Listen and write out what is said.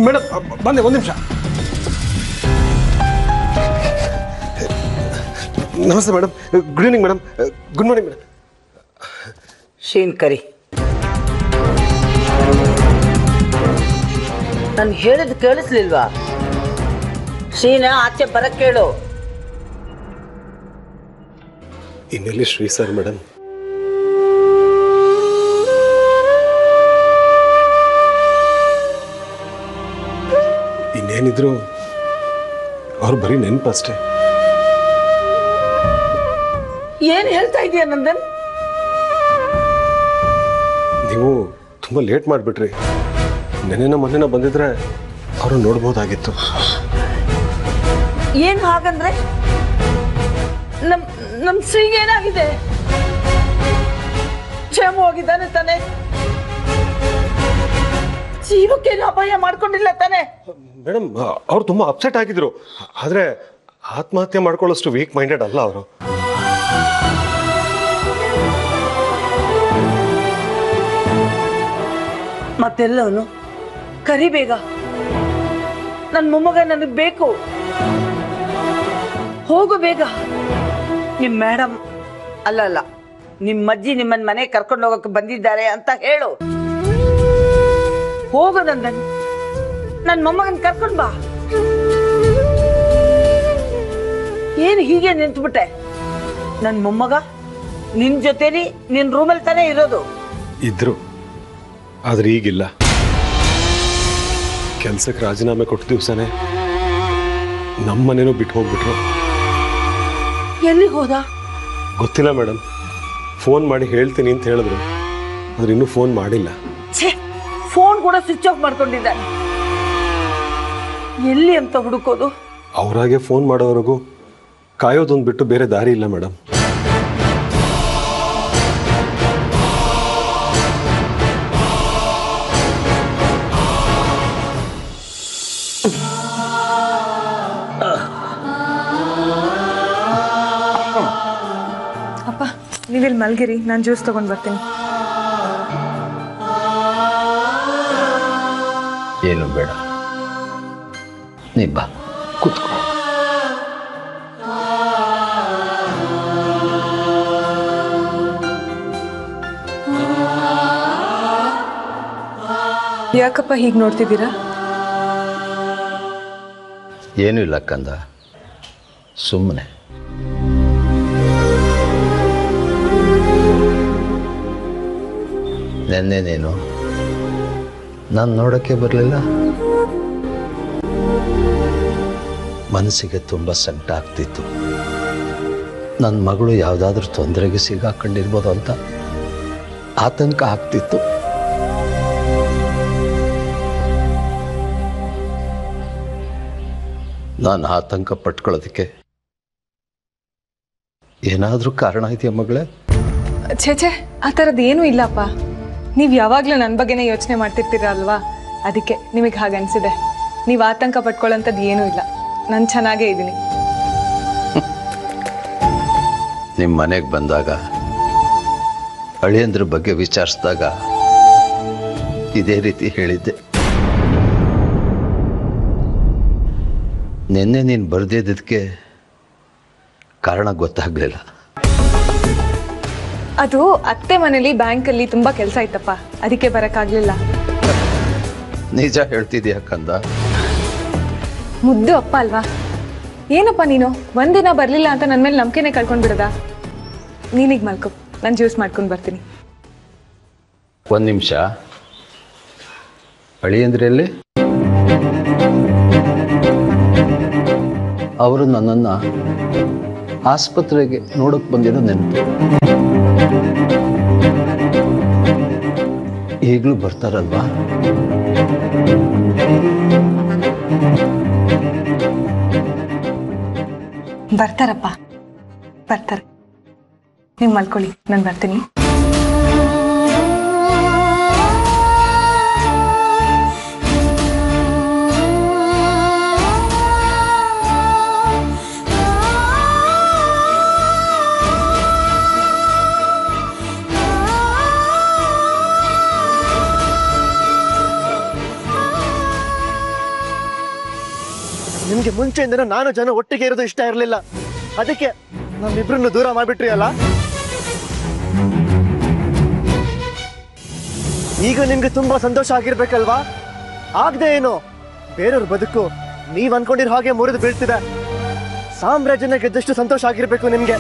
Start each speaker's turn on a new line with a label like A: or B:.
A: Madam ಬಂದೆ, ಒಂದು ನಿಮಿಷ. ನಮಸ್ತೆ madam. Good evening madam. Good morning madam.
B: ಶೀನ್ ಕರಿ. ನಾನು ಹೇಳಿದ್ ಕೇಳಿಸ್ಲಿಲ್ವಾ? ಶೀನ ಆಚೆ ಬರಕ್ಕೆ ಕೇಳು.
A: ಇನ್ನೆಲ್ಲಿ ಶ್ರೀ ಸರ್ ಮೇಡಮ್? ಇನ್ನೇನಿದ್ರು ಅವ್ರು ಬರೀ ನೆನಪಷ್ಟೇ.
B: ಏನ್ ಹೇಳ್ತಾ ಇದೀಯ ನಂದನ್?
A: ನೀವು ತುಂಬಾ ಲೇಟ್ ಮಾಡಿಬಿಟ್ರಿ. ನೆನೆನ ಮೊನ್ನೆನ ಬಂದಿದ್ರೆ ಅವರು ನೋಡ್ಬೋದಾಗಿತ್ತು.
B: ಏನ್ ಹಾಗಂದ್ರೆ? ನಮ್ ಶ್ರೀಗೆ ಏನಾಗಿದೆ? ಕ್ಷೇಮ ಹೋಗಿದ್ದಾನೆ ತಾನೆ? ಜೀವಕ್ಕೇನು ಅಪಾಯ ಮಾಡ್ಕೊಂಡಿಲ್ಲ ತಾನೆ?
A: ಮೇಡಮ್, ಅವ್ರು ತುಂಬಾ ಅಪ್ಸೆಟ್ ಆಗಿದ್ರು. ಆದ್ರೆ ಆತ್ಮಹತ್ಯೆ ಮಾಡ್ಕೊಳ್ಳೋಷ್ಟು ವೀಕ್ ಮೈಂಡೆಡ್ ಅಲ್ಲ ಅವರು.
B: ಮತ್ತೆಲ್ಲವನು ಕರಿ ಬೇಗ. ನನ್ ಮೊಮ್ಮಗ ನನಗ್ ಬೇಕು. ಹೋಗು ಬೇಗ. ನಿಮ್ ಮೇಡಮ್ ಅಲ್ಲ ನಿಮ್ಮ ಅಜ್ಜಿ ನಿಮ್ಮನ್ ಮನೆ ಕರ್ಕೊಂಡು ಹೋಗಕ್ಕೆ ಬಂದಿದ್ದಾರೆ ಅಂತ ಹೇಳು. ಹೋಗು ನಂದನ್, ನನ್ ಮೊಮ್ಮಗನ್ ಕರ್ಕೊಂಡ್ ಬಾ. ಏನು ಹೀಗೆ ನಿಂತ್ಬಿಟ್ಟೆ? ನನ್ ಮೊಮ್ಮಗ ನಿನ್ ಜೊತೆಲಿ ನಿನ್ ರೂಮಲ್ಲಿ ತಾನೇ ಇರೋದು.
A: ಇದ್ರು, ಆದ್ರೆ ಈಗಿಲ್ಲ. ಕೆಲ್ಸಕ್ಕೆ ರಾಜೀನಾಮೆ ಕೊಟ್ಟ ದಿವಸನೇ ನಮ್ಮನೇನೂ ಬಿಟ್ಟು ಹೋಗ್ಬಿಟ್ರು.
B: ಎಲ್ಲಿ ಹೋದ?
A: ಗೊತ್ತಿಲ್ಲ ಮೇಡಮ್. ಫೋನ್ ಮಾಡಿ ಹೇಳ್ತೀನಿ ಅಂತ ಹೇಳಿದ್ರು, ಆದ್ರೆ ಇನ್ನೂ ಫೋನ್ ಮಾಡಿಲ್ಲ.
B: ಫೋನ್ ಕೂಡ ಸ್ವಿಚ್ ಆಫ್ ಮಾಡ್ಕೊಂಡಿದ್ದಾನೆ. ಎಲ್ಲಿ ಅಂತ ಹುಡುಕೋದು?
A: ಅವರಾಗೆ ಫೋನ್ ಮಾಡೋವರೆಗೂ ಕಾಯೋದೊಂದು ಬಿಟ್ಟು ಬೇರೆ ದಾರಿ ಇಲ್ಲ ಮೇಡಮ್.
C: ಅಪ್ಪ, ನೀವಿಲ್ಲಿ ಮಲ್ಗಿರಿ, ನಾನು ಜ್ಯೂಸ್ ತಗೊಂಡು ಬರ್ತೀನಿ.
D: ಏನು ಬೇಡ, ನೀ ಬಾ ಕೂತ್ಕೋ.
C: ಯಾಕಪ್ಪ ಹೀಗೆ ನೋಡ್ತಿದ್ದೀರಾ?
D: ಏನೂ ಇಲ್ಲ ಕಂದ, ಸುಮ್ಮನೆ. ನೆನ್ನೆ ನೀನು ನಾನು ನೋಡೋಕ್ಕೆ ಬರಲಿಲ್ಲ. ಮನಸ್ಸಿಗೆ ತುಂಬ ಸಂಕಟ ಆಗ್ತಿತ್ತು. ನನ್ನ ಮಗಳು ಯಾವುದಾದ್ರೂ ತೊಂದರೆಗೆ ಸಿಗಾಕೊಂಡಿರ್ಬೋದು ಅಂತ ಆತಂಕ ಆಗ್ತಿತ್ತು. ನಾನು ಆತಂಕ ಪಟ್ಕೊಳ್ಳೋದಕ್ಕೆ ಏನಾದರೂ ಕಾರಣ ಇದೆಯಾ ಮಗಳೇ?
C: ಛೇ, ಆ ಥರದ್ದು ಏನೂ ಇಲ್ಲಪ್ಪ. ನೀವು ಯಾವಾಗಲೂ ನನ್ನ ಬಗ್ಗೆನೇ ಯೋಚನೆ ಮಾಡ್ತಿರ್ತೀರ ಅಲ್ವಾ, ಅದಕ್ಕೆ ನಿಮಗೆ ಹಾಗೆ ಅನಿಸಿದೆ. ನೀವು ಆತಂಕ ಪಟ್ಕೊಳ್ಳೋಂಥದ್ದು ಏನೂ ಇಲ್ಲ, ನಾನು ಚೆನ್ನಾಗೇ ಇದ್ದೀನಿ.
D: ನಿಮ್ಮ ಮನೆಗೆ ಬಂದಾಗ ಅಳಿಯಂದ್ರ ಬಗ್ಗೆ ವಿಚಾರಿಸಿದಾಗ ಇದೇ ರೀತಿ ಹೇಳಿದ್ದೆ. ನಿನ್ನೆ ನೀನು ಬರೆದಿದ್ದಕ್ಕೆ ಕಾರಣ ಗೊತ್ತಾಗಲಿಲ್ಲ.
C: ಅದು ಅತ್ತೆ ಮನೇಲಿ ಬ್ಯಾಂಕಲ್ಲಿ ತುಂಬ ಕೆಲಸ ಇತ್ತಪ್ಪ, ಅದಕ್ಕೆ ಬರೋಕ್ಕಾಗಲಿಲ್ಲ.
D: ನಿಜ ಹೇಳ್ತಿದ್ಯಾ ಕಂದ?
C: ಮುದ್ದು ಅಪ್ಪ ಅಲ್ವಾ? ಏನಪ್ಪ ನೀನು ಒಂದಿನ ಬರಲಿಲ್ಲ ಅಂತ ನನ್ನ ಮೇಲೆ ನಂಬಿಕೆನೇ ಕಳ್ಕೊಂಡ್ಬಿಡದ? ನೀನೀಗ ಮಲ್ಕೊ, ನಾನು ಜ್ಯೂಸ್ ಮಾಡ್ಕೊಂಡು ಬರ್ತೀನಿ.
D: ಒಂದು ನಿಮಿಷ, ಅಳಿಯಂದ್ರಲ್ಲಿ ಅವರು ನನ್ನನ್ನು ಆಸ್ಪತ್ರೆಗೆ ನೋಡೋಕೆ ಬಂದಿರೋ ನೆನಪು. ಈಗಲೂ ಬರ್ತಾರಲ್ವಾ?
C: ಬರ್ತಾರಪ್ಪ, ಬರ್ತಾರೆ. ನೀವು ಮಲ್ಕೊಳ್ಳಿ, ನಾನು ಬರ್ತೀನಿ.
E: ನಿಮ್ಗೆ ಮುಂಚೆಯಿಂದನೂ ನಾನು ಜನ ಒಟ್ಟಿಗೆ ಇರೋದು ಇಷ್ಟ ಇರಲಿಲ್ಲ. ಅದಕ್ಕೆ ನಮ್ಮಿಬ್ರನ್ನು ದೂರ ಮಾಡ್ಬಿಟ್ರಿ ಅಲ್ಲ. ಈಗ ನಿಮ್ಗೆ ತುಂಬಾ ಸಂತೋಷ ಆಗಿರ್ಬೇಕಲ್ವಾ? ಆಗದೆ ಏನು, ಬೇರೆಯವ್ರ ಬದುಕು ನೀವ್ ಅನ್ಕೊಂಡಿರೋ ಹಾಗೆ ಮುರಿದು ಬೀಳ್ತಿದೆ. ಸಾಮ್ರಾಜ್ಯನ ಗೆದ್ದಷ್ಟು ಸಂತೋಷ ಆಗಿರ್ಬೇಕು ನಿಮ್ಗೆ.